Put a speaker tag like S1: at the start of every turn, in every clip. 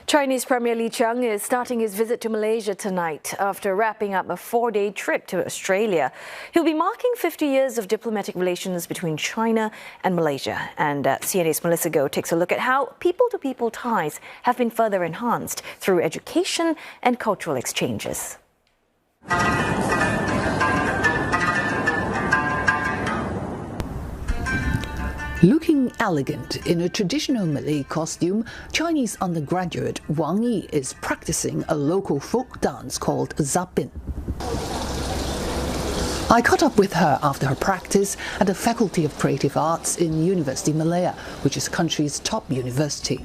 S1: Chinese Premier Li Qiang is starting his visit to Malaysia tonight after wrapping up a 4-day trip to Australia. He'll be marking 50 years of diplomatic relations between China and Malaysia. And CNA's Melissa Goh takes a look at how people-to-people ties have been further enhanced through education and cultural exchanges.
S2: Looking elegant in a traditional Malay costume, Chinese undergraduate Wang Yi is practicing a local folk dance called Zapin. I caught up with her after her practice at the Faculty of Creative Arts in University Malaya, which is the country's top university.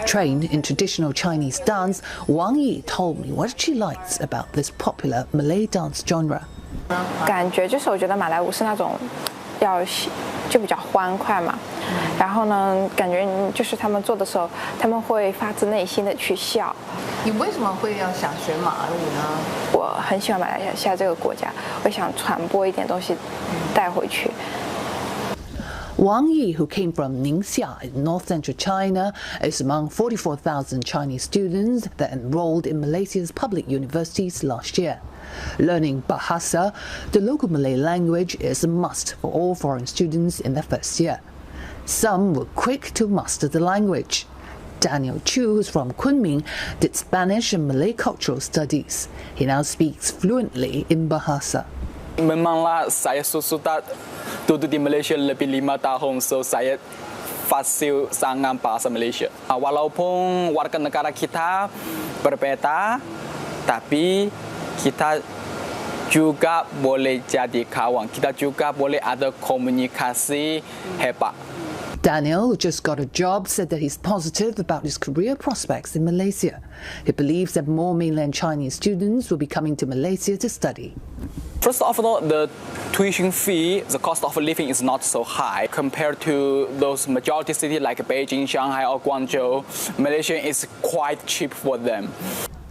S2: Trained in traditional Chinese dance, Wang Yi told me what she likes about this popular Malay dance genre.
S3: 感觉就是我觉得马来舞是那种就比较欢快嘛，然后呢，感觉就是他们做的时候，他们会发自内心的去笑。
S2: 你为什么会要想学马来舞呢？
S3: 我很喜欢马来西亚这个国家，我想传播一点东西带回去。
S2: Wang Yi, who came from Ningxia in north-central China, is among 44,000 Chinese students that enrolled in Malaysia's public universities last year. Learning Bahasa, the local Malay language, is a must for all foreign students in their first year. Some were quick to master the language. Daniel Chu, who's from Kunming, did Spanish and Malay cultural studies. He now speaks fluently in Bahasa.
S4: Memanglah saya sudah duduk di Malaysia lebih 5 tahun, so saya fasih sangat bahasa Malaysia. Walaupun warga negara kita berbeda, tapi kita juga boleh jadi kawan. Kita juga boleh ada komunikasi hebat.
S2: Daniel, who just got a job, said that he's positive about his career prospects in Malaysia. He believes that more mainland Chinese students will be coming to Malaysia to study.
S4: First of all, the tuition fee, the cost of living is not so high compared to those majority cities like Beijing, Shanghai or Guangzhou. Malaysia is quite cheap for them.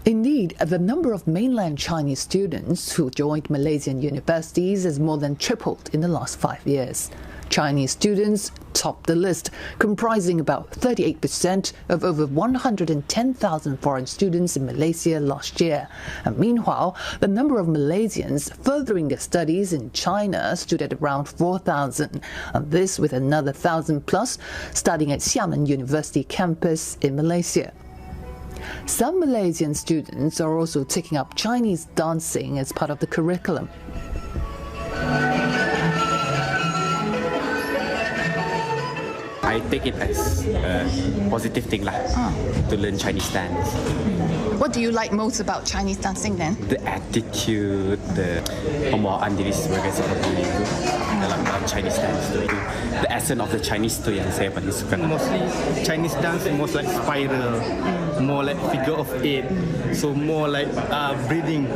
S2: Indeed, the number of mainland Chinese students who joined Malaysian universities has more than tripled in the last 5 years. Chinese students topped the list, comprising about 38% of over 110,000 foreign students in Malaysia last year. And meanwhile, the number of Malaysians furthering their studies in China stood at around 4,000, and this with another 1,000 plus studying at Xiamen University campus in Malaysia. Some Malaysian students are also taking up Chinese dancing as part of the curriculum.
S5: I take it as a positive thing to learn Chinese dance.
S2: What do you like most about Chinese dancing then?
S5: The attitude, the pembawaan diri sebagai seperti itu dalam Chinese dance itu. The essence of the Chinese itu yang saya paling suka.
S6: Mostly Chinese dance most like spiral, more like figure of 8, so more like breathing,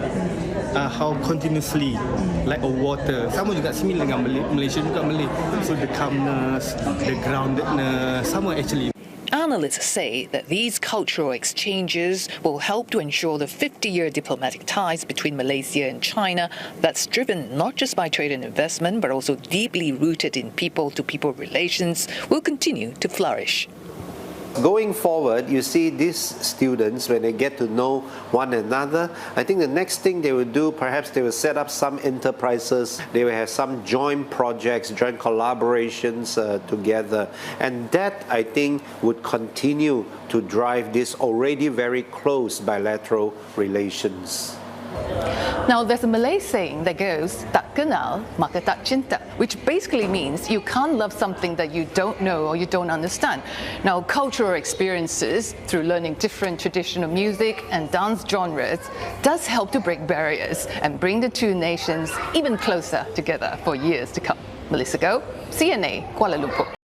S6: how continuously like a water. Sama juga similar dengan Malaysia juga Malay. So the calmness, the groundedness, sama actually.
S2: Analysts say that these cultural exchanges will help to ensure the 50-year diplomatic ties between Malaysia and China that's driven not just by trade and investment but also deeply rooted in people-to-people relations will continue to flourish.
S7: Going forward, you see these students, when they get to know one another, I think the next thing they will do, perhaps they will set up some enterprises, they will have some joint projects, joint collaborations together. And that, I think, would continue to drive this already very close bilateral relations.
S2: Now, there's a Malay saying that goes, tak kenal, maka tak cinta, which basically means you can't love something that you don't know or you don't understand. Now, cultural experiences through learning different traditional music and dance genres does help to break barriers and bring the two nations even closer together for years to come. Melissa Goh, CNA, Kuala Lumpur.